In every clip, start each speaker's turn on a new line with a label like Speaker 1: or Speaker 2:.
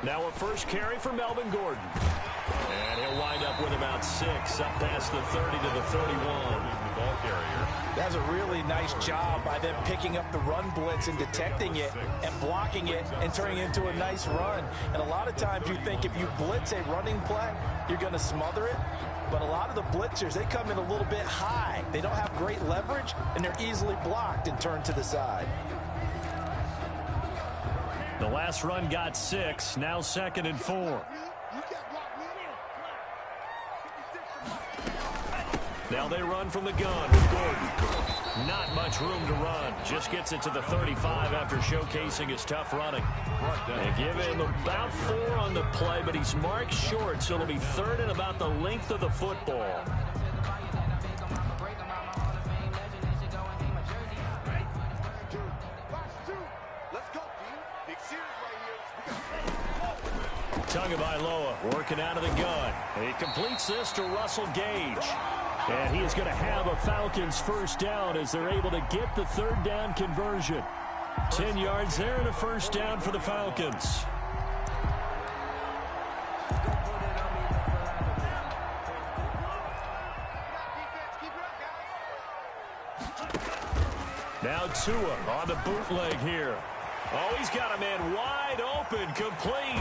Speaker 1: Now a first carry for Melvin Gordon. And he'll wind up with about 6, up past the 30 to the 31. The ball carrier.
Speaker 2: That's a really nice job by them picking up the run blitz and detecting it and blocking it and turning it into a nice run. And a lot of times you think if you blitz a running play, you're going to smother it. But a lot of the blitzers, they come in a little bit high. They don't have great leverage, and they're easily blocked and turned to the side.
Speaker 1: The last run got 6, now 2nd and 4. Now they run from the gun with Gordon. Not much room to run. Just gets it to the 35 after showcasing his tough running. They give him about 4 on the play, but he's marked short, so it'll be 3rd and about the length of the football. Tagovailoa working out of the gun. He completes this to Russell Gage. And he is going to have a Falcons first down as they're able to get the 3rd down conversion. 10 yards there and a first down for the Falcons. Now Tua on the bootleg here. Oh, he's got a man wide open, complete.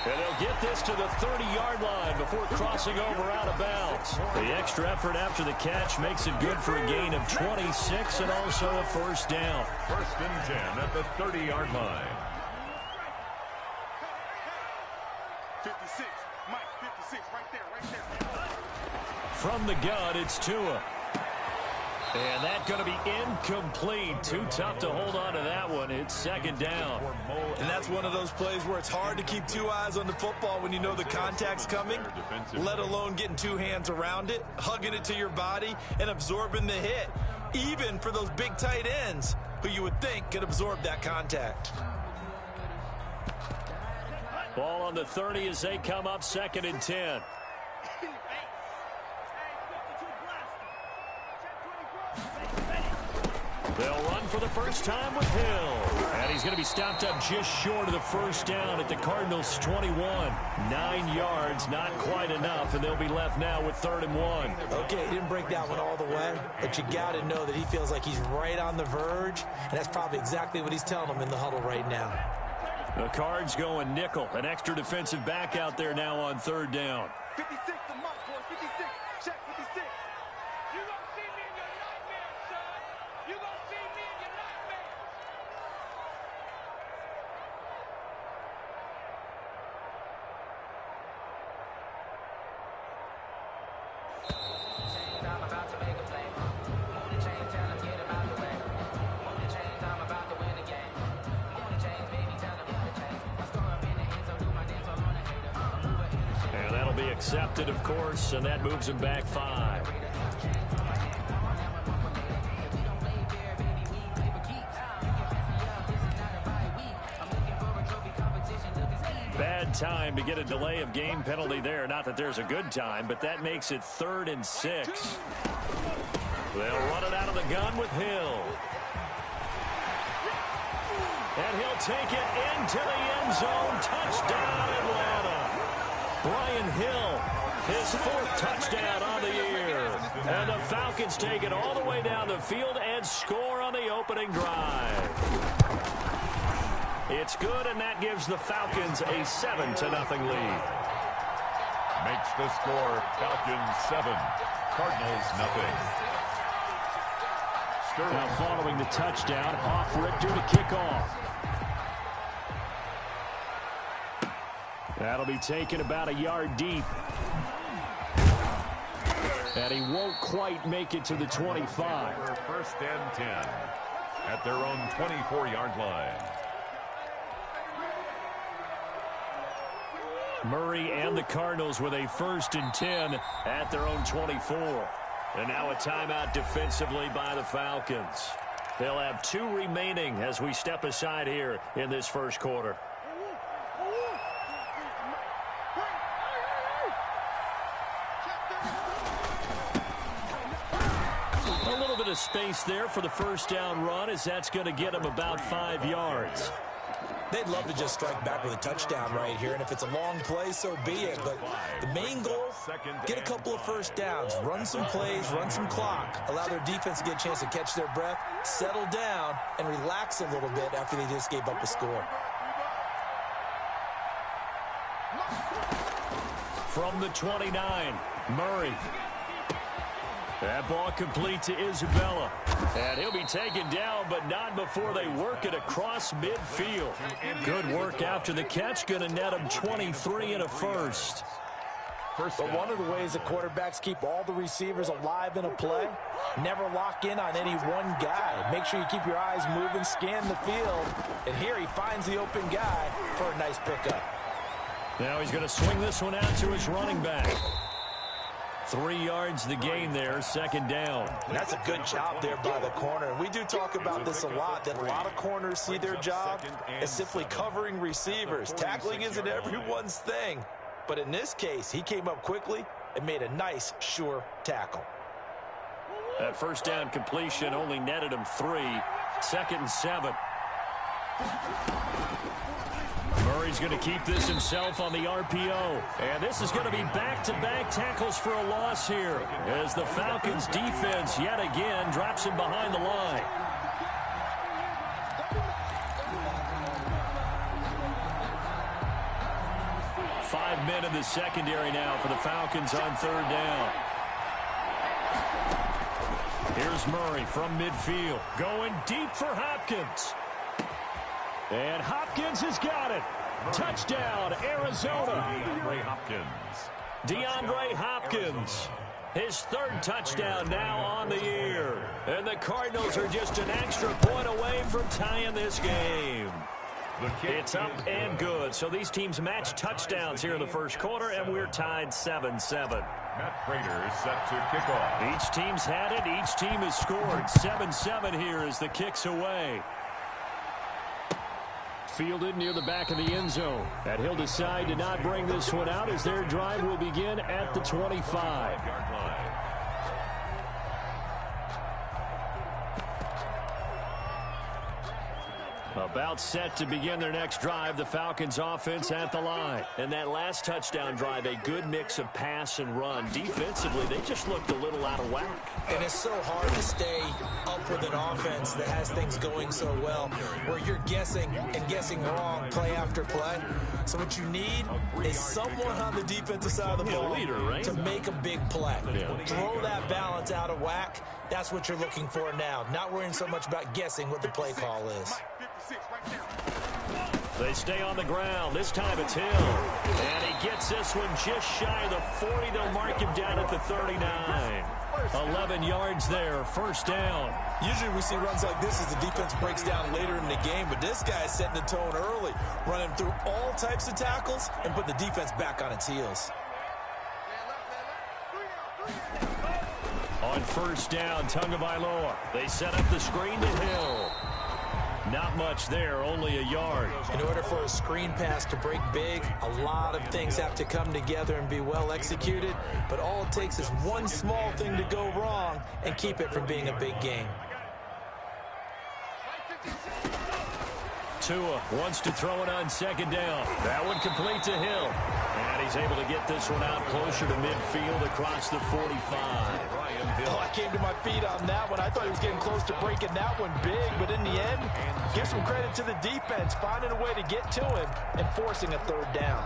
Speaker 1: And they'll get this to the 30-yard line before crossing over out of bounds. The extra effort after the catch makes it good for a gain of 26 and also a first down.
Speaker 3: 1st and 10 at the 30-yard line.
Speaker 4: 56, Mike, 56, right there.
Speaker 1: From the gun, it's Tua. And that's going to be incomplete. Too tough to hold on to that one. It's 2nd down.
Speaker 2: And that's one of those plays where it's hard to keep 2 eyes on the football when you know the contact's coming, let alone getting 2 hands around it, hugging it to your body, and absorbing the hit, even for those big tight ends who you would think could absorb that contact.
Speaker 1: Ball on the 30 as they come up 2nd and 10. They'll run for the first time with Hill. And he's going to be stopped up just short of the first down at the Cardinals' 21. 9 yards, not quite enough, and they'll be left now with 3rd and 1.
Speaker 2: Okay, he didn't break that one all the way, but you got to know that he feels like he's right on the verge, and that's probably exactly what he's telling them in the huddle right now.
Speaker 1: The Cards going nickel. An extra defensive back out there now on 3rd down.
Speaker 4: 56 to Mike, boy, 56. Check 56. You gonna see me in your nightmares, son. You gonna see me in your nightmares.
Speaker 5: I'm about to make a play. Move the chains, tell them get him out the way. Move the chains, I'm about to win the game. Move the chains, baby, tell them move the chains. I score up in the end zone, do my dance all on the hater. Move it in the shade.
Speaker 1: And that'll be accepted, of course, and that moves him back 5. Bad time to get a delay of game penalty there. Not that there's a good time, but that makes it 3rd and 6. They'll run it out of the gun with Hill. And he'll take it into the end zone. Touchdown, Atlanta. Brian Hill, his 4th touchdown on the year. And the Falcons take it all the way down the field and score on the opening drive. It's good, and that gives the Falcons a 7-0 lead.
Speaker 3: Makes the score Falcons 7, Cardinals 0.
Speaker 1: Now following the touchdown, Hoff-Richter to kick off. That'll be taken about a yard deep. And he won't quite make it to the 25.
Speaker 3: 1st and 10 at their own 24-yard line.
Speaker 1: Murray and the Cardinals with a 1st and 10 at their own 24. And now a timeout defensively by the Falcons. They'll have 2 remaining as we step aside here in this first quarter. A little bit of space there for the first down run, as that's going to get him about 5 yards.
Speaker 2: They'd love to just strike back with a touchdown right here, and if it's a long play, so be it. But the main goal, get a couple of first downs, run some plays, run some clock, allow their defense to get a chance to catch their breath, settle down, and relax a little bit after they just gave up a score.
Speaker 1: From the 29, Murray. That ball complete to Isabella. And he'll be taken down, but not before they work it across midfield. Good work after the catch. Going to net him 23 and a first.
Speaker 2: But one of the ways the quarterbacks keep all the receivers alive in a play, never lock in on any one guy. Make sure you keep your eyes moving, scan the field. And here he finds the open guy for a nice pickup.
Speaker 1: Now he's going to swing this one out to his running back. 3 yards the gain there, second down.
Speaker 2: That's a good job there by the corner. We do talk about this a lot, that a lot of corners see their job as simply covering receivers. Tackling isn't everyone's thing. But in this case, he came up quickly and made a nice, sure tackle.
Speaker 1: That first down completion only netted him 3. Second and 7. Murray's going to keep this himself on the RPO. And this is going to be back-to-back tackles for a loss here as the Falcons defense yet again drops him behind the line. Five men in the secondary now for the Falcons on third down. Here's Murray from midfield, going deep for Hopkins. And Hopkins has got it. Touchdown, Arizona.
Speaker 3: DeAndre Hopkins.
Speaker 1: DeAndre Hopkins. His third touchdown now on the year. And the Cardinals are just an extra point away from tying this game. It's up and good. So these teams match touchdowns here in the first quarter, and we're tied 7-7.
Speaker 3: Matt Prater is set to kick off.
Speaker 1: Each team's had it. Each team has scored. 7-7 here as the kick's away. Fielded near the back of the end zone. And he'll decide to not bring this one out as their drive will begin at the 25. About set to begin their next drive, the Falcons offense at the line. And that last touchdown drive, a good mix of pass and run. Defensively, they just looked a little out of whack.
Speaker 2: And it's so hard to stay up with an offense that has things going so well, where you're guessing and guessing wrong play after play. So what you need is someone on the defensive side of the ball to make a big play. Throw that balance out of whack. That's what you're looking for now. Not worrying so much about guessing what the play call is.
Speaker 1: They stay on the ground. This time it's Hill. And he gets this one just shy of the 40. They'll mark him down at the 39. 11 yards there, first down.
Speaker 2: Usually we see runs like this as the defense breaks down later in the game, but this guy is setting the tone early, running through all types of tackles and put the defense back on its heels.
Speaker 1: On first down, Tagovailoa. They set up the screen to Hill. Not much there, only a yard.
Speaker 2: In order for a screen pass to break big, a lot of things have to come together and be well executed. But all it takes is one small thing to go wrong and keep it from being a big game.
Speaker 1: Tua wants to throw it on second down. That one complete to Hill. And he's able to get this one out closer to midfield across the 45.
Speaker 2: Oh, I came to my feet on that one. I thought he was getting close to breaking that one big, but in the end, give some credit to the defense, finding a way to get to him and forcing a third down.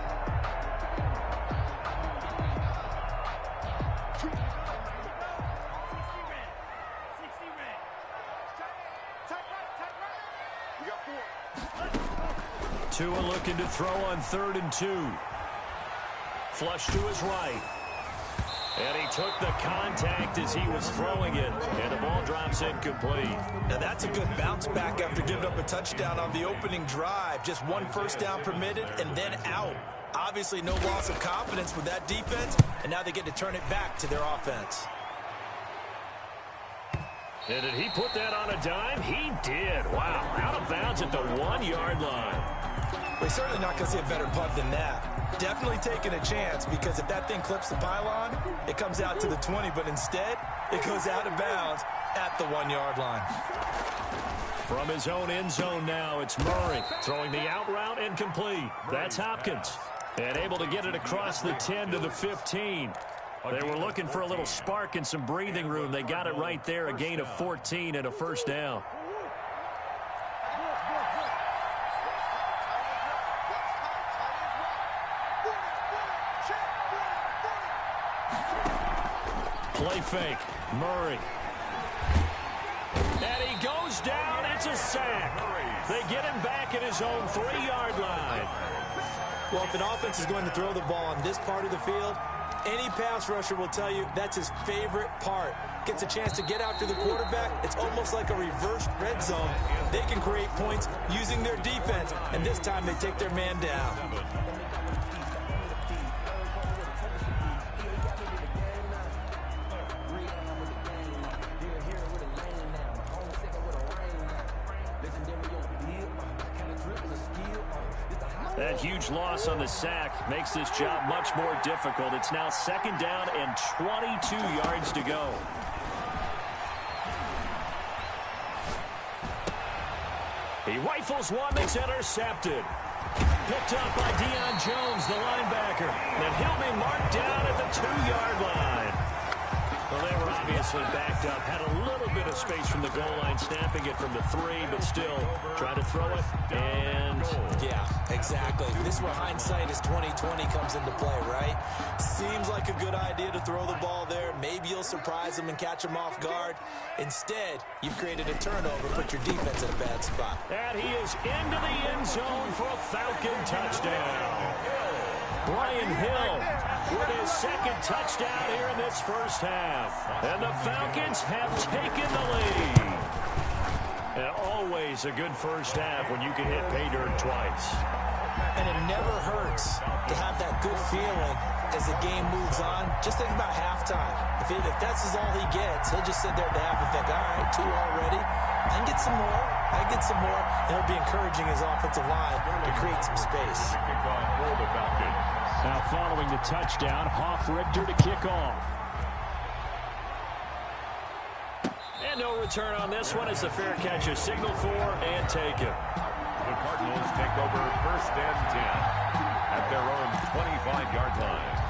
Speaker 1: Tua looking to throw on 3rd and 2. Flush to his right. And he took the contact as he was throwing it. And the ball drops incomplete.
Speaker 2: Now that's a good bounce back after giving up a touchdown on the opening drive. Just one first down permitted and then out. Obviously no loss of confidence with that defense. And now they get to turn it back to their offense.
Speaker 1: And did he put that on a dime? He did. Wow. Out of bounds at the 1-yard line.
Speaker 2: We're certainly not going to see a better punt than that. Definitely taking a chance, because if that thing clips the pylon, it comes out to the 20, but instead, it goes out of bounds at the 1-yard line.
Speaker 1: From his own end zone now, it's Murray throwing the out route and complete. That's Hopkins. And able to get it across the 10 to the 15. They were looking for a little spark and some breathing room. They got it right there, a gain of 14 and a first down. Play fake. Murray. And he goes down. It's a sack. They get him back at his own 3-yard line.
Speaker 2: Well, if an offense is going to throw the ball on this part of the field, any pass rusher will tell you that's his favorite part. Gets a chance to get after the quarterback. It's almost like a reverse red zone. They can create points using their defense, and this time they take their man down.
Speaker 1: That huge loss on the sack makes this job much more difficult. It's now 2nd down and 22 yards to go. He rifles one that's intercepted. Picked up by Deion Jones, the linebacker. And he'll be marked down at the 2-yard line. Well, they were obviously backed up. Had a little bit of space from the goal line, snapping it from the 3, but still trying to throw it. And
Speaker 2: yeah, exactly. This is where hindsight is 20/20 comes into play, right? Seems like a good idea to throw the ball there. Maybe you'll surprise them and catch them off guard. Instead, you've created a turnover, put your defense in a bad spot.
Speaker 1: And he is into the end zone for a Falcon touchdown. Brian Hill with his 2nd touchdown here in this first half. And the Falcons have taken the lead. And always a good first half when you can hit pay dirt twice.
Speaker 2: And it never hurts to have that good feeling as the game moves on. Just think about halftime. If that's all he gets, he'll just sit there at the half and think, all right, 2 already. I can get some more. I can get some more. And he'll be encouraging his offensive line to create some space.
Speaker 1: Now following the touchdown, Hoff-Richter to kick off. And no return on this one as the fair catch is signaled for and taken.
Speaker 3: The Cardinals take over 1st and 10 at their own 25-yard line.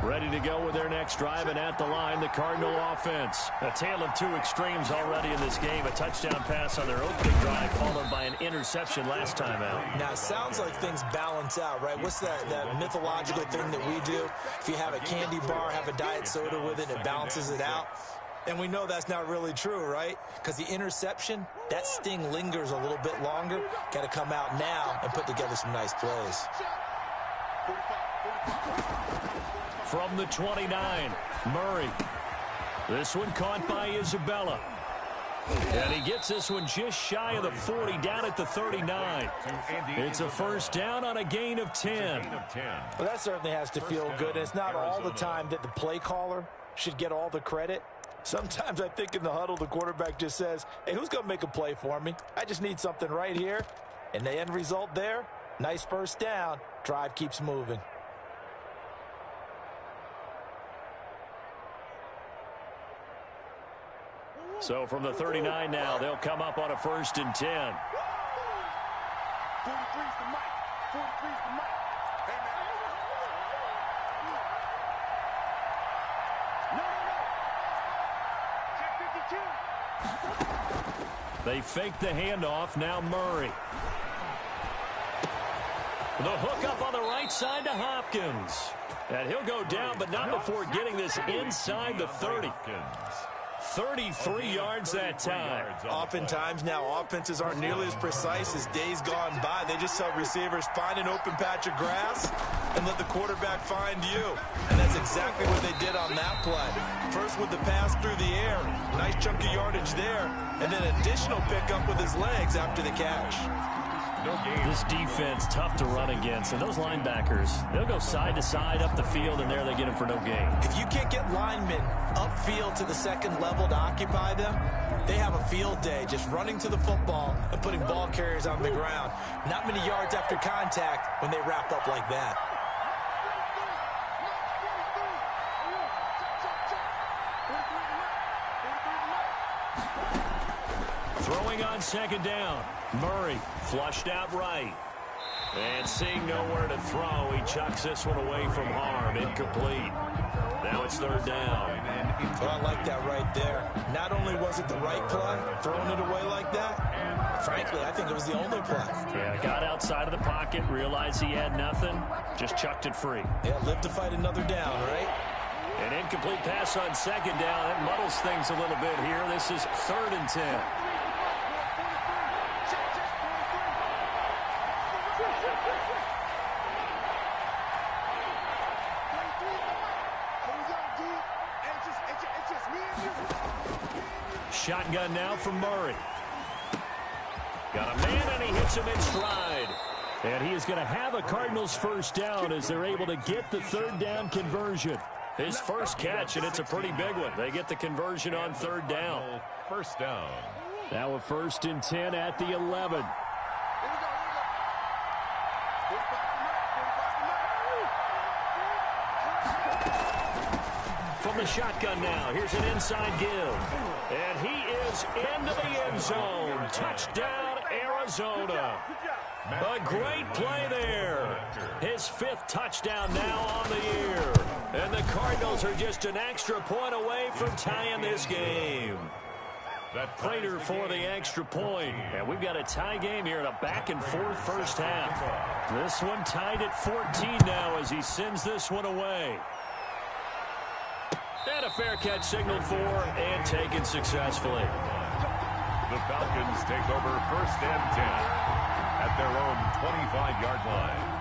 Speaker 1: Ready to go with their next drive, and at the line, the Cardinal offense. A tale of 2 extremes already in this game. A touchdown pass on their opening drive, followed by an interception last time out.
Speaker 2: Now, it sounds like things balance out, right? What's that mythological thing that we do? If you have a candy bar, have a diet soda with it, it balances it out. And we know that's not really true, right? Because the interception, that sting lingers a little bit longer. Got to come out now and put together some nice plays.
Speaker 1: From the 29, Murray. This one caught by Isabella. And he gets this one just shy of the 40, down at the 39. It's a first down on a gain of 10.
Speaker 2: Well, that certainly has to feel good. And it's not all the time that the play caller should get all the credit. Sometimes I think in the huddle, the quarterback just says, hey, who's going to make a play for me? I just need something right here. And the end result there, nice first down. Drive keeps moving.
Speaker 1: So from the 39 now, they'll come up on a 1st and 10.
Speaker 4: 43's the mic. 43's the mic. Hey, man. No. Check 52.
Speaker 1: They fake the handoff. Now Murray. The hook up on the right side to Hopkins. And he'll go down, but not before getting this inside the 30. 33 yards that time.
Speaker 2: Oftentimes now, offenses aren't nearly as precise as days gone by. They just tell receivers, find an open patch of grass and let the quarterback find you. And that's exactly what they did on that play. First with the pass through the air. Nice chunk of yardage there. And then additional pickup with his legs after the catch.
Speaker 1: This defense, tough to run against. And those linebackers, they'll go side to side up the field, and there they get him for no gain.
Speaker 2: If you can't get linemen upfield to the 2nd level to occupy them, they have a field day just running to the football and putting ball carriers on the ground. Not many yards after contact when they wrap up like that.
Speaker 1: going on second down. Murray flushed out right. And seeing nowhere to throw, he chucks this one away from harm. Incomplete. Now it's third down.
Speaker 2: Well, I like that right there. Not only was it the right play, throwing it away like that, frankly, I think it was the only play.
Speaker 1: Yeah, got outside of the pocket, realized he had nothing, just chucked it free.
Speaker 2: Yeah, live to fight another down, right?
Speaker 1: An incomplete pass on second down. That muddles things a little bit here. This is 3rd and 10. Shotgun now from Murray. Got a man, and he hits him in stride. And he is going to have a Cardinals first down as they're able to get the third down conversion. His first catch, and it's a pretty big one. They get the conversion on third down.
Speaker 3: First down.
Speaker 1: Now a 1st and 10 at the 11. From the shotgun now, here's an inside give. And he is into the end zone. Touchdown, Arizona. A great play there. His 5th touchdown now on the year. And the Cardinals are just an extra point away from tying this game. Prater for the extra point. And we've got a tie game here in a back-and-forth first half. This one tied at 14 now as he sends this one away. And a fair catch signaled for and taken successfully.
Speaker 3: The Falcons take over 1st and 10 at their own 25-yard line.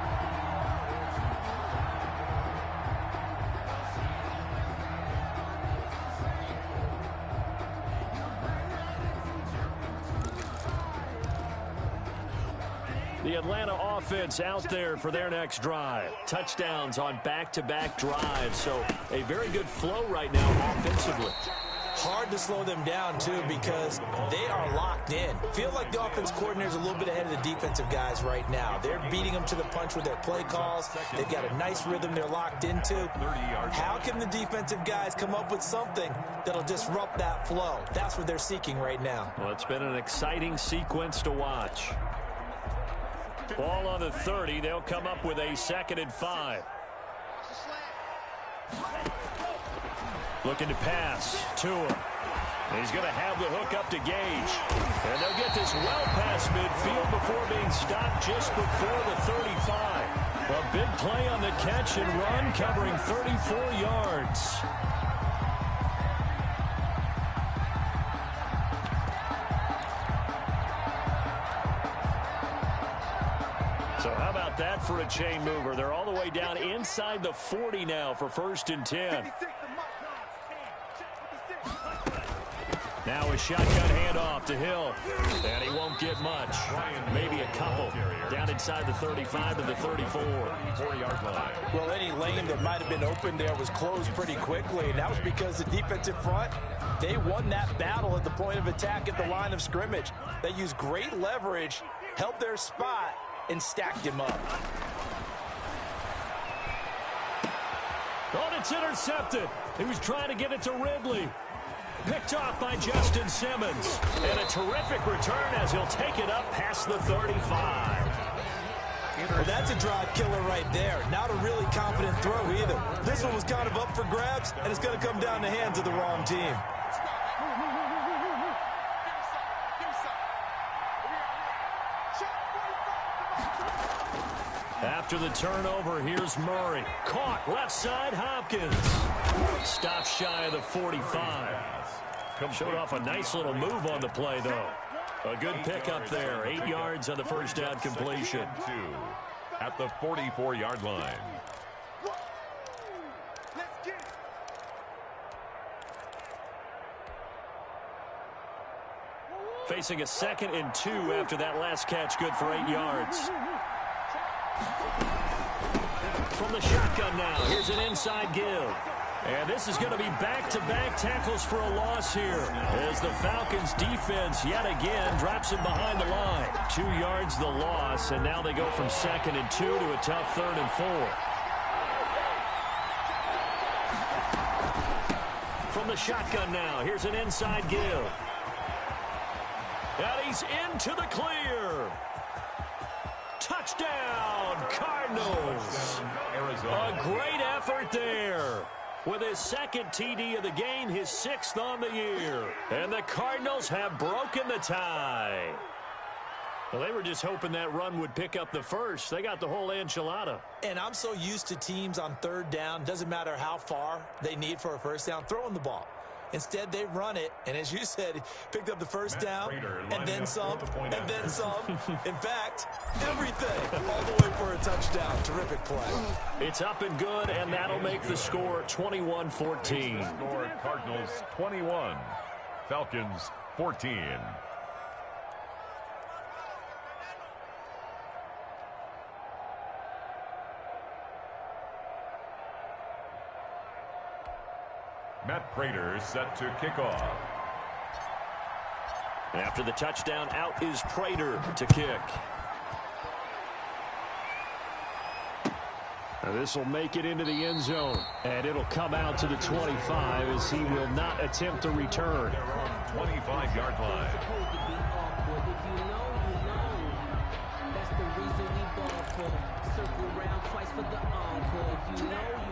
Speaker 1: The Atlanta offense out there for their next drive. Touchdowns on back-to-back drives. So a very good flow right now offensively.
Speaker 2: Hard to slow them down, too, because they are locked in. Feel like the offense coordinator is a little bit ahead of the defensive guys right now. They're beating them to the punch with their play calls. They've got a nice rhythm they're locked into. How can the defensive guys come up with something that'll disrupt that flow? That's what they're seeking right now.
Speaker 1: Well, it's been an exciting sequence to watch. Ball on the 30. They'll come up with a 2nd and 5. Looking to pass. Tua. He's going to have the hook up to Gage. And they'll get this well past midfield before being stopped just before the 35. A big play on the catch and run, covering 34 yards. So how about that for a chain mover? They're all the way down inside the 40 now for 1st and 10. Now a shotgun handoff to Hill. And he won't get much. Maybe a couple. Down inside the 35 to the 34.
Speaker 3: 4-yard line.
Speaker 2: Well, any lane that might have been open there was closed pretty quickly, and that was because the defensive front, they won that battle at the point of attack at the line of scrimmage. They used great leverage, held their spot, and stacked him up.
Speaker 1: Oh, it's intercepted. He was trying to get it to Ridley. Picked off by Justin Simmons. And a terrific return as he'll take it up past the 35.
Speaker 2: Well, that's a drive killer right there. Not a really confident throw either. This one was kind of up for grabs, and it's going to come down the hands of the wrong team.
Speaker 1: After the turnover, here's Murray. Caught left side, Hopkins. Stops shy of the 45. Showed off a nice little move on the play, though. A good pickup there. 8 yards on the first down completion.
Speaker 3: 2 at the 44-yard line.
Speaker 1: Facing a 2nd and 2 after that last catch, good for 8 yards. From the shotgun now, here's an inside give. And this is going to be back-to-back tackles for a loss here as the Falcons defense yet again drops him behind the line. 2 yards the loss, and now they go from 2nd and 2 to a tough 3rd and 4. From the shotgun now, here's an inside give. And he's into the clear. Touchdown, Cardinals. A great effort there. With his second TD of the game, his 6th on the year. And the Cardinals have broken the tie. Well, they were just hoping that run would pick up the first. They got the whole enchilada.
Speaker 2: And I'm so used to teams on 3rd down, doesn't matter how far they need for a first down, throwing the ball. Instead, they run it, and as you said, picked up the first down, and then some, and then some. In fact, everything, all the way for a touchdown. Terrific play.
Speaker 1: It's up and good, and that'll make the score 21-14.
Speaker 3: Score Cardinals 21, Falcons 14. Matt Prater set to kick off.
Speaker 1: After the touchdown, out is Prater to kick. This will make it into the end zone, and it'll come out to the 25 as he will not attempt to return.
Speaker 3: Their own 25-yard line.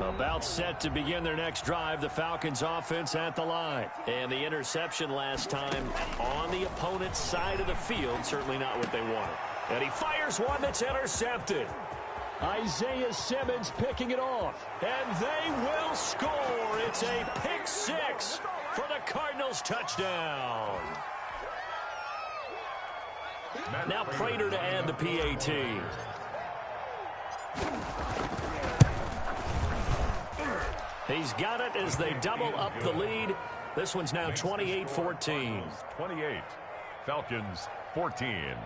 Speaker 1: About set to begin their next drive, the Falcons offense at the line. And the interception last time on the opponent's side of the field, certainly not what they wanted. And he fires one that's intercepted. Isaiah Simmons picking it off. And they will score. It's a pick 6 for the Cardinals touchdown. Now Prater to add the PAT. He's got it as they double up the lead. This one's now 28-14.
Speaker 3: 28, Falcons 14.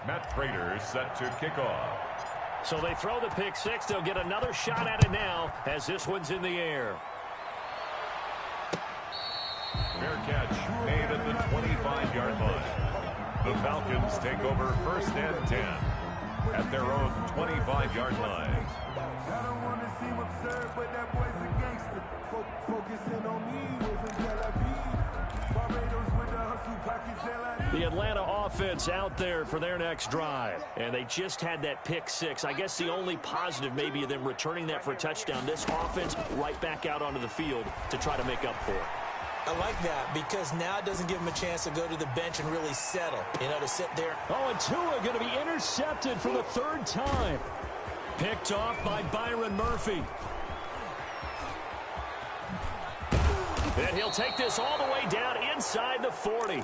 Speaker 3: Matt Prater set to kick off.
Speaker 1: So they throw the pick 6. They'll get another shot at it now as this one's in the air.
Speaker 3: Fair catch made at the 25-yard line. The Falcons take over 1st and 10 at their own 25-yard line.
Speaker 6: I don't want to seem absurd, but that boy's a gangster. Focusing on me, was in Tel Aviv. Barbados with the hustle, pockets,
Speaker 1: The Atlanta offense out there for their next drive. And they just had that pick 6. I guess the only positive maybe of them returning that for a touchdown. This offense right back out onto the field to try to make up for it.
Speaker 2: I like that because now it doesn't give him a chance to go to the bench and really settle, to sit there.
Speaker 1: Oh, and Tua going to be intercepted for the 3rd time. Picked off by Byron Murphy. And he'll take this all the way down inside the 40.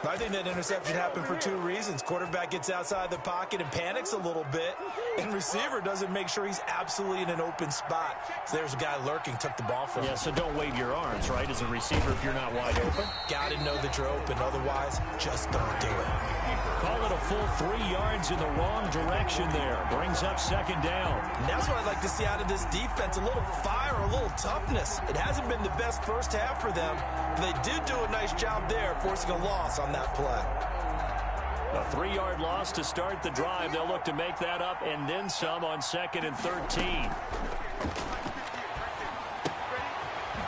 Speaker 2: I think that interception happened for 2 reasons. Quarterback gets outside the pocket and panics a little bit, and receiver doesn't make sure he's absolutely in an open spot. So there's a guy lurking, took the ball from him.
Speaker 1: Yeah, so don't wave your arms, right, as a receiver if you're not wide open.
Speaker 2: Got to know that you're open. Otherwise, just don't do it.
Speaker 1: Call it a full 3 yards in the wrong direction there. Brings up 2nd down.
Speaker 2: And that's what I'd like to see out of this defense. A little fire, a little toughness. It hasn't been the best first half for them. But they did do a nice job there, forcing a loss on that play.
Speaker 1: A 3-yard loss to start the drive. They'll look to make that up and then some on 2nd and 13.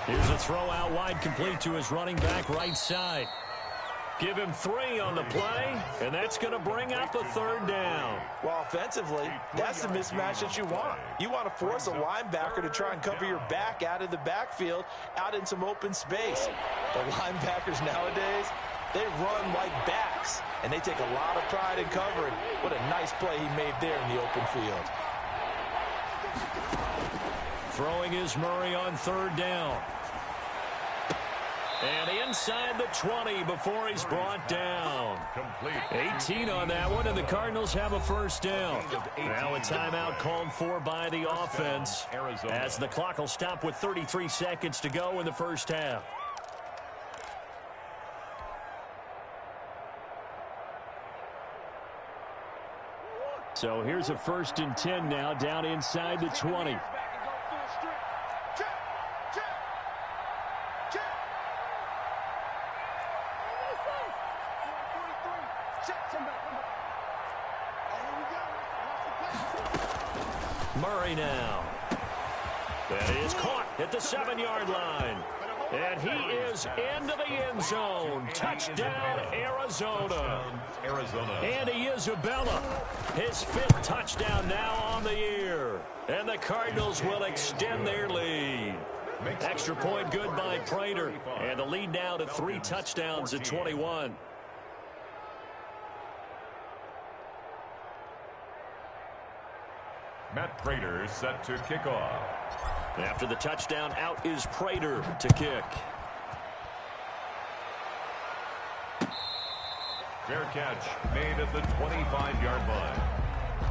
Speaker 1: Here's a throw out wide, complete to his running back right side. Give him 3 on the play, and that's going to bring up a 3rd down.
Speaker 2: Well, offensively, that's the mismatch that you want. You want to force a linebacker to try and cover your back out of the backfield, out in some open space. The linebackers nowadays, they run like backs, and they take a lot of pride in covering. What a nice play he made there in the open field.
Speaker 1: Throwing is Murray on 3rd down. And inside the 20 before he's brought down. 18 on that one, and the Cardinals have a 1st down. Now a timeout called for by the offense as the clock will stop with 33 seconds to go in the 1st half. So here's a 1st and 10 now down inside the 20. Murray now. That is caught at the 7-yard line. And he is into the end zone. Touchdown, Arizona. Andy Isabella, his 5th touchdown now on the year. And the Cardinals will extend their lead. Extra point good by Prater. And the lead now to 3 touchdowns at 21.
Speaker 3: Matt Prater set to kick off.
Speaker 1: After the touchdown, out is Prater to kick.
Speaker 3: Fair catch made at the 25-yard line.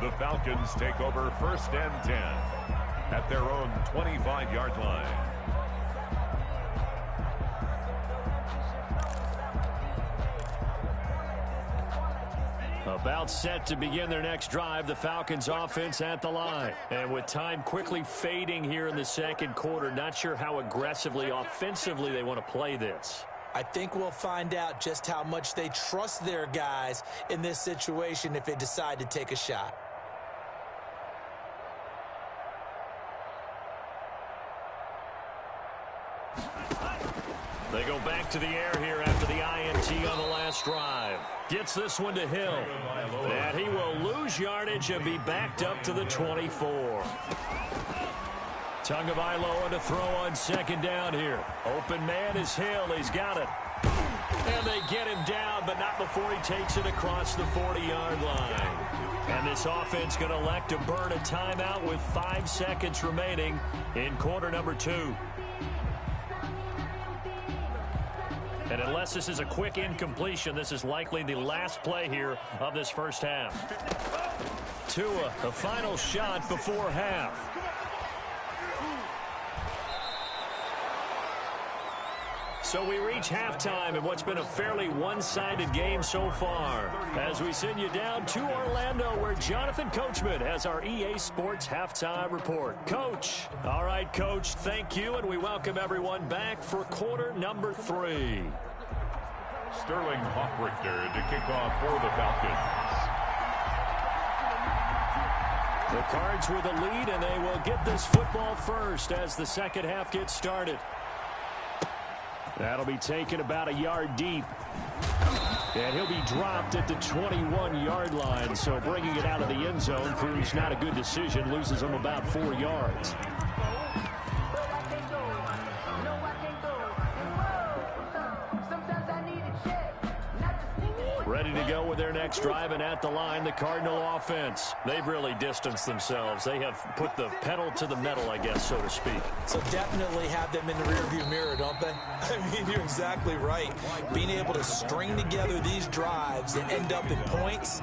Speaker 3: The Falcons take over 1st and 10 at their own 25-yard line.
Speaker 1: About set to begin their next drive, the Falcons offense at the line. And with time quickly fading here in the second quarter, not sure how aggressively, offensively they want to play this.
Speaker 2: I think we'll find out just how much they trust their guys in this situation if they decide to take a shot.
Speaker 1: They go back to the air here after the INT on the last drive. Gets this one to Hill. And he will lose yardage and be backed up to the 24. Tagovailoa to throw on 2nd down here. Open man is Hill. He's got it. And they get him down, but not before he takes it across the 40-yard line. And this offense going to elect to burn a timeout with 5 seconds remaining in quarter number 2. And unless this is a quick incompletion, this is likely the last play here of this first half. Tua, the final shot before half. So we reach halftime in what's been a fairly one-sided game so far. As we send you down to Orlando, where Jonathan Coachman has our EA Sports Halftime Report. Coach. All right, Coach, thank you, and we welcome everyone back for quarter number 3.
Speaker 3: Sterling Hochrichter to kick off for the Falcons.
Speaker 1: The Cards with a lead, and they will get this football first as the second half gets started. That'll be taken about a yard deep. And he'll be dropped at the 21-yard line. So bringing it out of the end zone proves not a good decision. Loses him about 4 yards. Ready to go with their next drive, and at the line, the Cardinal offense. They've really distanced themselves. They have put the pedal to the metal, I guess, so to speak.
Speaker 2: So definitely have them in the rearview mirror, don't they? I mean, you're exactly right. Being able to string together these drives that end up in points,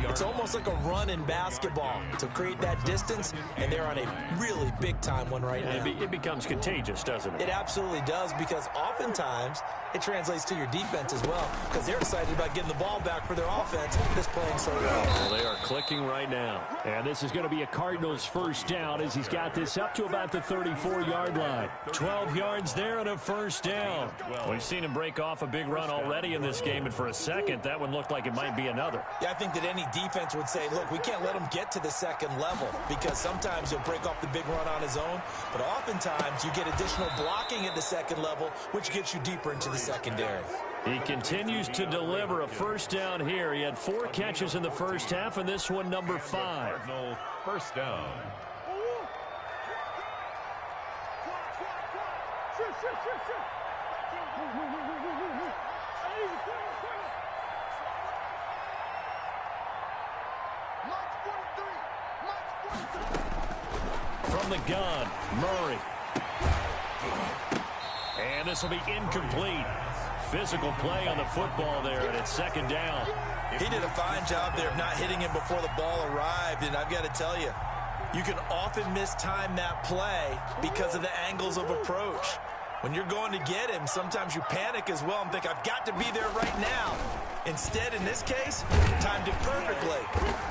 Speaker 2: it's almost like a run in basketball to create that distance, and they're on a really big-time one right now.
Speaker 1: It becomes contagious, doesn't it?
Speaker 2: It absolutely does, because oftentimes it translates to your defense as well, because they're excited about getting the ball back for their offense that's playing so well.
Speaker 1: Well, they are clicking right now. And this is going to be a Cardinals first down as he's got this up to about the 34-yard line. 12 yards there and a first down. We've seen him break off a big run already in this game, and for a second, that one looked like it might be another.
Speaker 2: Yeah, I think that any defense would say, look, we can't let him get to the second level, because sometimes he'll break off the big run on his own, but oftentimes you get additional blocking at the second level, which gets you deeper into the secondary.
Speaker 1: He continues to deliver a first down here. He had 4 catches in the first half, and this one number 5.
Speaker 3: First down.
Speaker 1: From the gun, Murray. And this will be incomplete. Physical play on the football there, and it's second down.
Speaker 2: He did a fine job there of not hitting him before the ball arrived, and I've got to tell you, you can often mistime that play because of the angles of approach. When you're going to get him, sometimes you panic as well and think, I've got to be there right now. Instead, in this case, timed it perfectly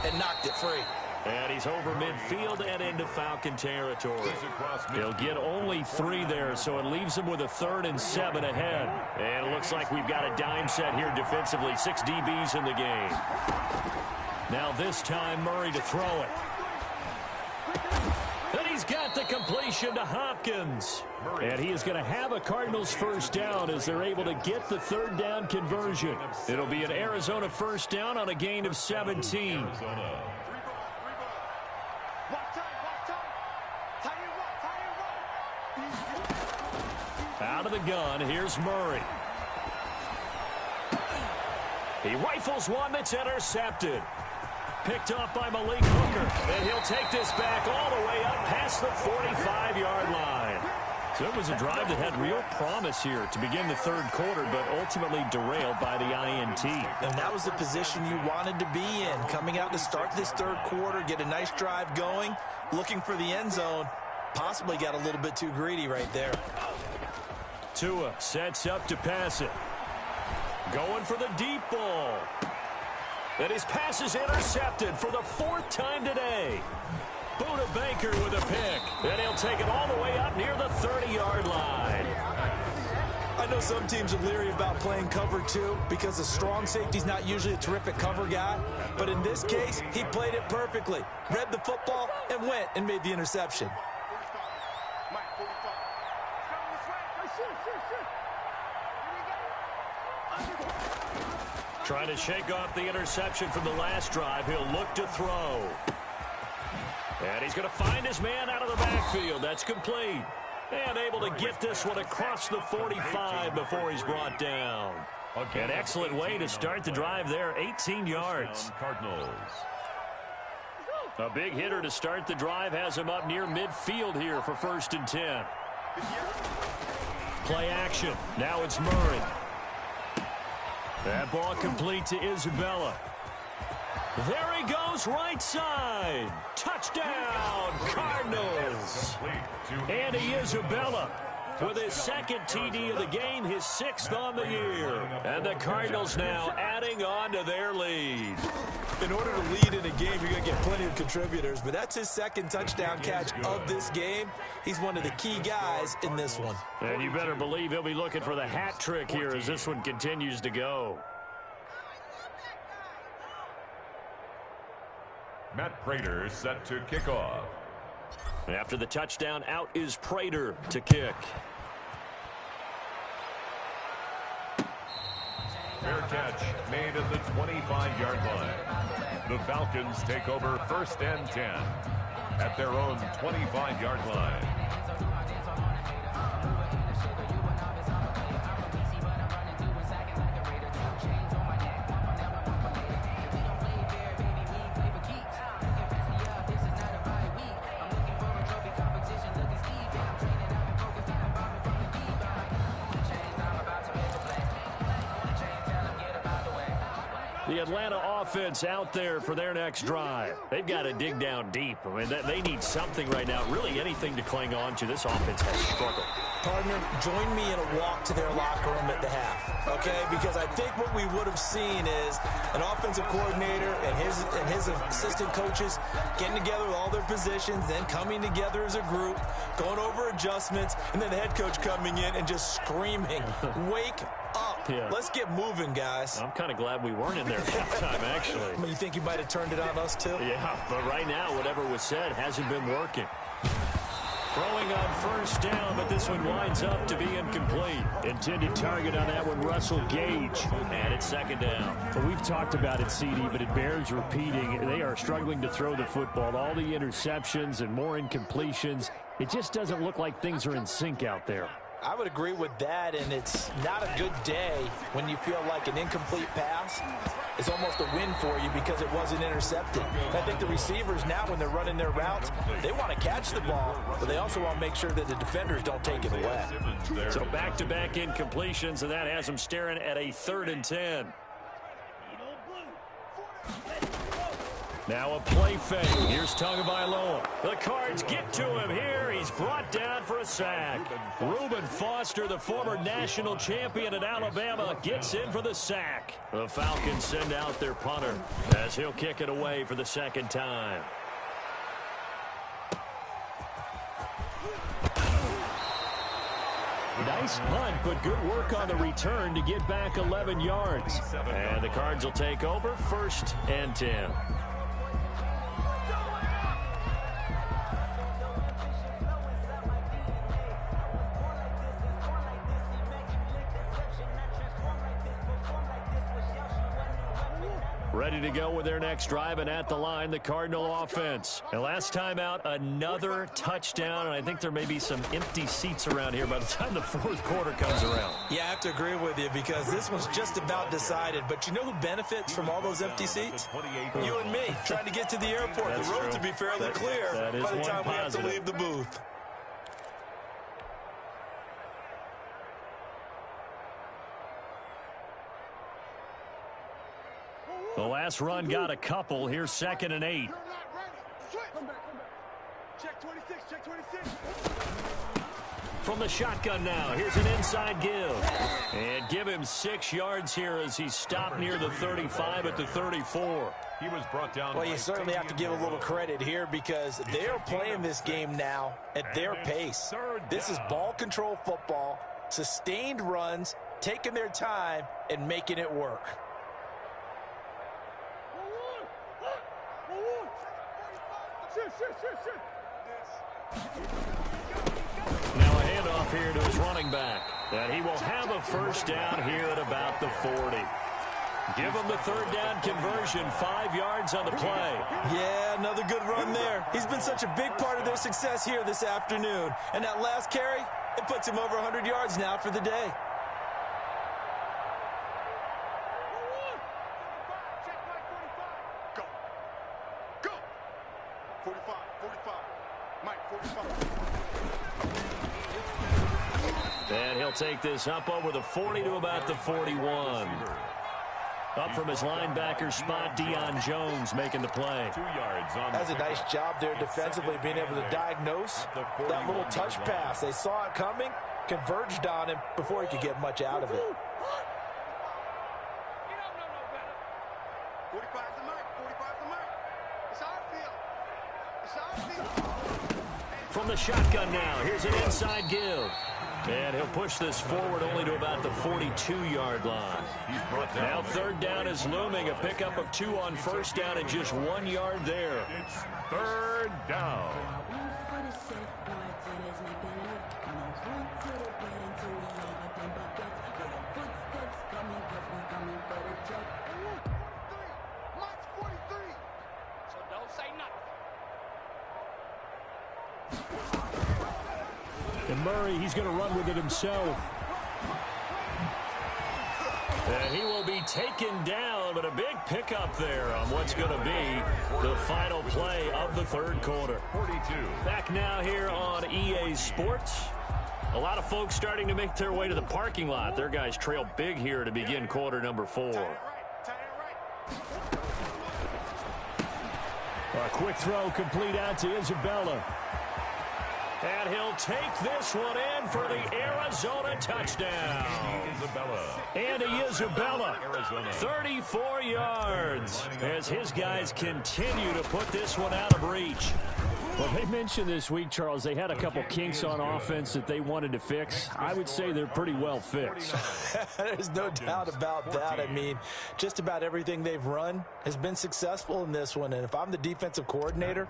Speaker 2: and knocked it free.
Speaker 1: And he's over midfield and into Falcon territory. He'll get only 3 there, so it leaves him with a 3rd and 7 ahead. And it looks like we've got a dime set here defensively. 6 DBs in the game. Now this time, Murray to throw it. And he's got the completion to Hopkins. And he is going to have a Cardinals first down as they're able to get the third down conversion. It'll be an Arizona first down on a gain of 17. Out of the gun, here's Murray. He rifles one that's intercepted. Picked off by Malik Hooker. And he'll take this back all the way up past the 45-yard line. So it was a drive that had real promise here to begin the third quarter, but ultimately derailed by the INT.
Speaker 2: And that was the position you wanted to be in. Coming out to start this third quarter, get a nice drive going, looking for the end zone. Possibly got a little bit too greedy right there.
Speaker 1: Tua sets up to pass it. Going for the deep ball. And his pass is intercepted for the fourth time today. Buda Baker with a pick. And he'll take it all the way up near the 30-yard line.
Speaker 2: I know some teams are leery about playing cover two because a strong safety's not usually a terrific cover guy. But in this case, he played it perfectly. Read the football and went and made the interception.
Speaker 1: Trying to shake off the interception from the last drive. He'll look to throw. And he's going to find his man out of the backfield. That's complete. And able to get this one across the 45 before he's brought down. An excellent way to start the drive there. 18 yards. A big hitter to start the drive has him up near midfield here for 1st and 10. Play action. Now it's Murray. That ball complete to Isabella. There he goes, right side. Touchdown, Cardinals. Andy Isabella with his second TD of the game, his 6th on the year. And the Cardinals now adding on to their lead.
Speaker 2: In order to lead in a game, you're going to get plenty of contributors, but that's his second touchdown catch of this game. He's one of the key guys in this one.
Speaker 1: And you better believe he'll be looking for the hat trick here as this one continues to go.
Speaker 3: Matt Prater set to kick off.
Speaker 1: After the touchdown, out is Prater to kick.
Speaker 3: Fair catch made at the 25-yard line. The Falcons take over 1st and 10 at their own 25-yard line.
Speaker 1: The Atlanta offense out there for their next drive. They've got to dig down deep. I mean, they need something right now, really anything to cling on to. This offense has struggled.
Speaker 2: Partner, join me in a walk to their locker room at the half, okay? Because I think what we would have seen is an offensive coordinator and his assistant coaches getting together with all their positions, then coming together as a group, going over adjustments, and then the head coach coming in and just screaming, wake up. Yeah. Let's get moving, guys.
Speaker 1: I'm kind of glad we weren't in there at halftime, actually.
Speaker 2: I mean, you think you might have turned it on us, too?
Speaker 1: Yeah, but right now, whatever was said hasn't been working. Throwing on 1st down, but this one winds up to be incomplete. Intended target on that one, Russell Gage. And it's 2nd down.
Speaker 7: Well, we've talked about it, CD, but it bears repeating. They are struggling to throw the football. All the interceptions and more incompletions. It just doesn't look like things are in sync out there.
Speaker 2: I would agree with that, and it's not a good day when you feel like an incomplete pass is almost a win for you because it wasn't intercepted. I think the receivers now, when they're running their routes, they want to catch the ball, but they also want to make sure that the defenders don't take it away.
Speaker 1: So back-to-back incompletions, and that has them staring at a 3rd and 10. Now a play fake. Here's Tagovailoa. The Cards get to him here. He's brought down for a sack. Reuben Foster, the former national champion at Alabama, gets in for the sack. The Falcons send out their punter as he'll kick it away for the 2nd time. Nice punt, but good work on the return to get back 11 yards. And the Cards will take over 1st and 10.
Speaker 7: ready to go with their next drive, and at the line, the Cardinal offense. And last time out, another touchdown, and I think there may be some empty seats around here by the time the fourth quarter comes around.
Speaker 2: Yeah, I have to agree with you because this one's just about decided. But you know who benefits from all those empty seats? You and me, trying to get to the airport.
Speaker 7: That's
Speaker 2: the road
Speaker 7: true.
Speaker 2: to be fairly clear
Speaker 7: that is
Speaker 2: by the
Speaker 7: one
Speaker 2: time we have to
Speaker 7: positive.
Speaker 2: leave the booth.
Speaker 7: The last run got a couple. Here's 2nd and 8.
Speaker 4: You're not ready. Switch. Come back. Check 26. Check 26.
Speaker 7: From the shotgun now, here's an inside give. And give him 6 yards here as he stopped near the 35 at the 34.
Speaker 3: He was brought down.
Speaker 2: Well, you certainly have to give a little credit here because they are playing this game now at their pace. This is ball control football, sustained runs, taking their time, and making it work.
Speaker 7: Now a handoff here to his running back. And he will have a first down here at about the 40. Give him the 3rd down conversion, 5 yards on the play.
Speaker 2: Yeah, another good run there. He's been such a big part of their success here this afternoon. And that last carry, it puts him over 100 yards now for the day.
Speaker 4: Check Mike 45. Go. Go. 45. 45. Mike 45.
Speaker 7: And he'll take this up over the 40 to about the 41. Up from his linebacker spot, Deion Jones making the play.
Speaker 3: 2 yards on
Speaker 2: That's a nice job there defensively, being able to diagnose that little touch pass. They saw it coming, converged on him before he could get much out of it.
Speaker 4: You don't know no better. 45's the Mike. 45's the Mike. It's our field. It's our field.
Speaker 7: From the shotgun now, here's an inside give. And he'll push this forward only to about the 42-yard line. Now 3rd down is looming. A pickup of 2 on 1st down and just 1 yard there.
Speaker 3: It's 3rd down.
Speaker 4: Mike's 43. So don't say nothing.
Speaker 7: And Murray, he's going to run with it himself. And he will be taken down, but a big pickup there on what's going to be the final play of the 3rd quarter.
Speaker 3: 42.
Speaker 7: Back now here on EA Sports. A lot of folks starting to make their way to the parking lot. Their guys trail big here to begin quarter number 4. A quick throw complete out to Isabella. And he'll take this one in for the Arizona touchdown. Andy Isabella, 34 yards, as his guys continue to put this one out of reach. Well, they mentioned this week, Charles, they had a couple kinks on offense that they wanted to fix. I would say they're pretty well fixed.
Speaker 2: There's no doubt about that. I mean, just about everything they've run has been successful in this one. And if I'm the defensive coordinator,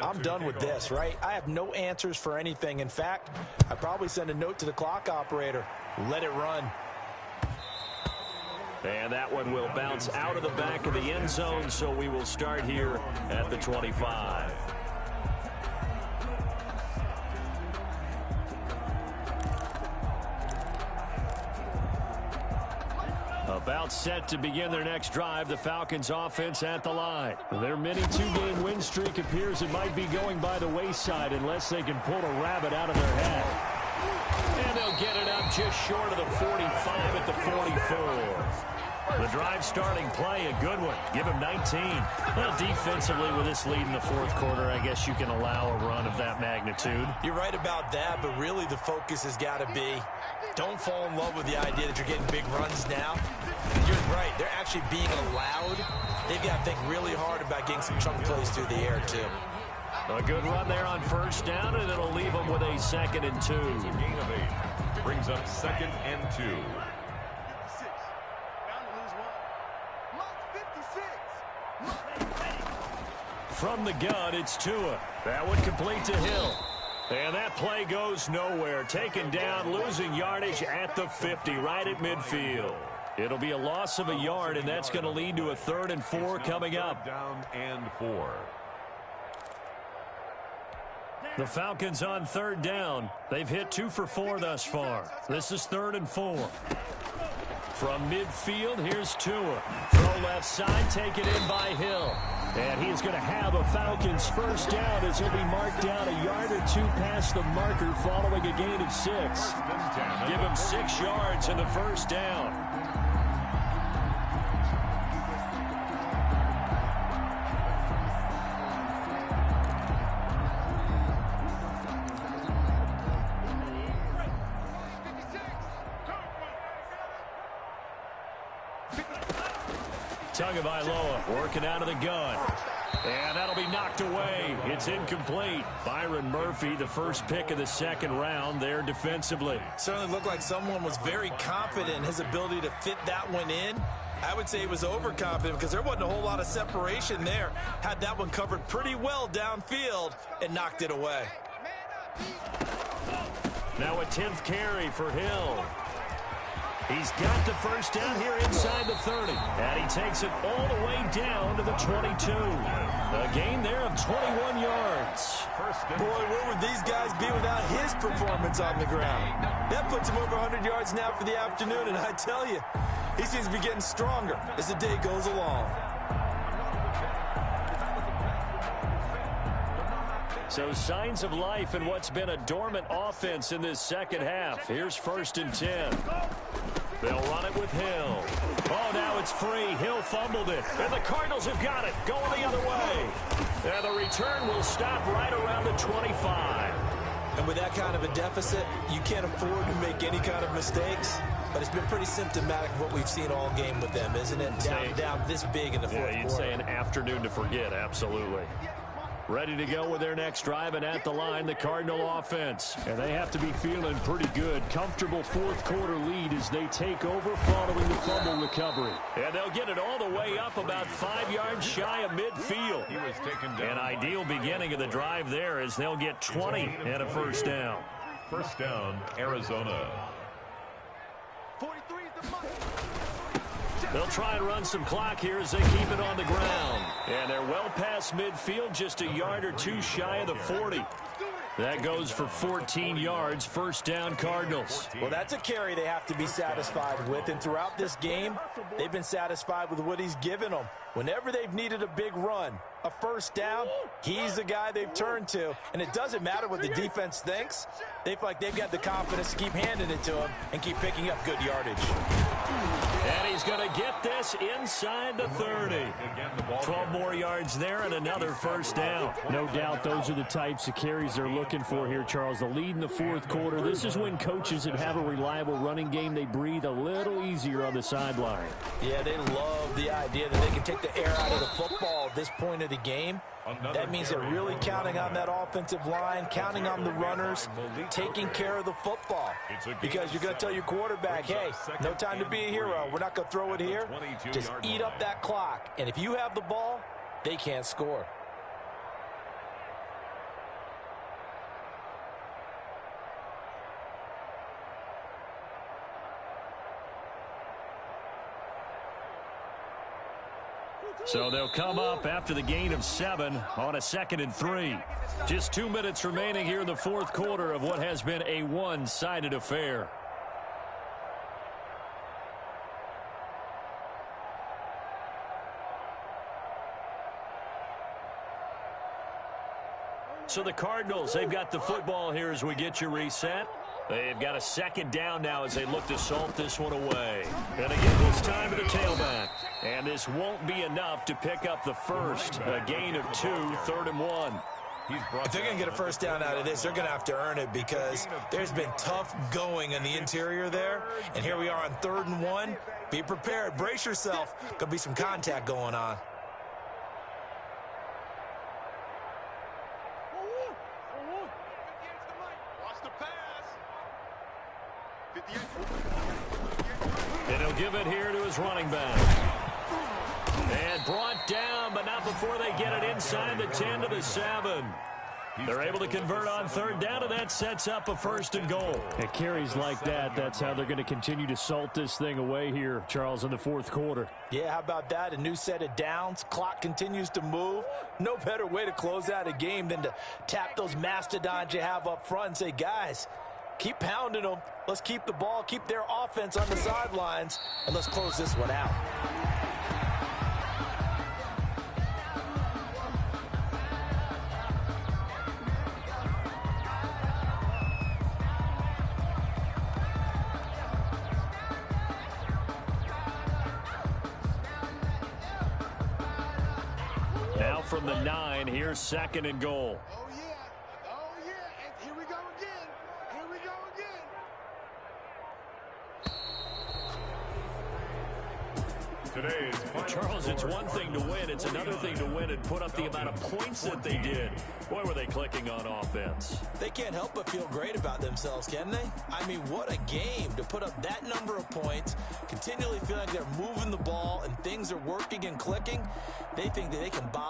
Speaker 2: I'm done with this, right? I have no answers for anything. In fact, I'd probably send a note to the clock operator. Let it run.
Speaker 7: And that one will bounce out of the back of the end zone, so we will start here at the 25. About set to begin their next drive, the Falcons offense at the line. Their mini 2-game win streak appears it might be going by the wayside unless they can pull a rabbit out of their hat. And they'll get it up just short of the 45 at the 44. The drive starting play, a good one. Give him 19. Well, defensively with this lead in the 4th quarter, I guess you can allow a run of that magnitude.
Speaker 2: You're right about that, but really the focus has got to be don't fall in love with the idea that you're getting big runs now. You're right. They're actually being allowed. They've got to think really hard about getting some chunk plays through the air, too.
Speaker 7: A good run there on 1st down, and it'll leave them with a 2nd and 2.
Speaker 3: Gain of 8. Brings up 2nd and 2.
Speaker 4: 56. Bound to lose one. Mike 56.
Speaker 7: From the gun, it's Tua. That one complete to Hill. And that play goes nowhere. Taken down, losing yardage at the 50, right at midfield. It'll be a loss of a yard, and that's going to lead to a 3rd and 4 coming up.
Speaker 3: Down and 4.
Speaker 7: The Falcons on 3rd down. They've hit 2 for 4 thus far. This is 3rd and 4. From midfield, here's Tua. Throw left side, taken in by Hill. And he is going to have a Falcons first down as he'll be marked down a yard or 2 past the marker following a gain of 6. Give him 6 yards in the first down. Tagovailoa working out of the gun. And that'll be knocked away. It's incomplete. Byron Murphy, the first pick of the 2nd round there defensively.
Speaker 2: Certainly looked like someone was very confident in his ability to fit that one in. I would say he was overconfident because there wasn't a whole lot of separation there. Had that one covered pretty well downfield and knocked it away.
Speaker 7: Now a 10th carry for Hill. He's got the first down here inside the 30. And he takes it all the way down to the 22. A gain there of 21 yards.
Speaker 2: Boy, where would these guys be without his performance on the ground? That puts him over 100 yards now for the afternoon, and I tell you, he seems to be getting stronger as the day goes along.
Speaker 7: So signs of life in what's been a dormant offense in this second half. Here's 1st and 10. They'll run it with Hill. Oh, now it's free. Hill fumbled it. And the Cardinals have got it. Going the other way. And the return will stop right around the 25.
Speaker 2: And with that kind of a deficit, you can't afford to make any kind of mistakes. But it's been pretty symptomatic of what we've seen all game with them, isn't it? Down this big in the fourth quarter.
Speaker 7: Yeah, you'd say an afternoon to forget. Absolutely. Ready to go with their next drive, and at the line, the Cardinal offense. And they have to be feeling pretty good. Comfortable 4th quarter lead as they take over following the fumble recovery. And they'll get it all the way up about 5 yards shy of midfield.
Speaker 3: He was taken down.
Speaker 7: An ideal beginning of the drive there as they'll get 20 and a first down.
Speaker 3: First down, Arizona.
Speaker 4: 43 is the money.
Speaker 7: They'll try and run some clock here as they keep it on the ground. And they're well past midfield, just a yard or 2 shy of the 40. That goes for 14 yards, first down Cardinals.
Speaker 2: Well, that's a carry they have to be satisfied with. And throughout this game, they've been satisfied with what he's given them. Whenever they've needed a big run, a first down, he's the guy they've turned to. And it doesn't matter what the defense thinks. They feel like they've got the confidence to keep handing it to him and keep picking up good yardage.
Speaker 7: And he's going to get this inside the 30. 12 more yards there and another first down. No doubt those are the types of carries they're looking for here, Charles. The lead in the 4th quarter. This is when coaches that have a reliable running game, they breathe a little easier on the sideline.
Speaker 2: Yeah, they love the idea that they can take the air out of the football at this point of the game. That means they're really counting on that offensive line, counting on the runners, taking care of the football. Because you're going to tell your quarterback, hey, no time to be a hero. We're not going to throw it here. Just eat up that clock. And if you have the ball, they can't score.
Speaker 7: So they'll come up after the gain of 7 on a 2nd and 3. Just 2 minutes remaining here in the 4th quarter of what has been a one-sided affair. So the Cardinals, they've got the football here as we get you reset. They've got a 2nd down now as they look to salt this one away. And again, this time to the tailback. And this won't be enough to pick up the first. A gain of 2, 3rd and 1.
Speaker 2: If they're going to get a first down out of this, they're going to have to earn it because there's been tough going in the interior there. And here we are on 3rd and 1. Be prepared. Brace yourself. Going to be some contact going on.
Speaker 7: And he'll give it here to his running back. And brought down, but not before they get it inside the 10 to the 7. They're able to convert on third down, and that sets up a 1st and goal. It carries like that. That's how they're going to continue to salt this thing away here, Charles, in the 4th quarter.
Speaker 2: Yeah, how about that? A new set of downs. Clock continues to move. No better way to close out a game than to tap those mastodons you have up front and say, guys, keep pounding them. Let's keep the ball, keep their offense on the sidelines, and let's close this one out.
Speaker 7: Now from the 9, here's 2nd and goal.
Speaker 4: Oh, yeah, and here we go again. Here we go again.
Speaker 3: Today's
Speaker 7: Charles, it's one thing to win. It's another thing to win and put up the amount of points that they did. Boy, were they clicking on offense.
Speaker 2: They can't help but feel great about themselves, can they? I mean, what a game to put up that number of points, continually feel like they're moving the ball and things are working and clicking. They think that they can bottle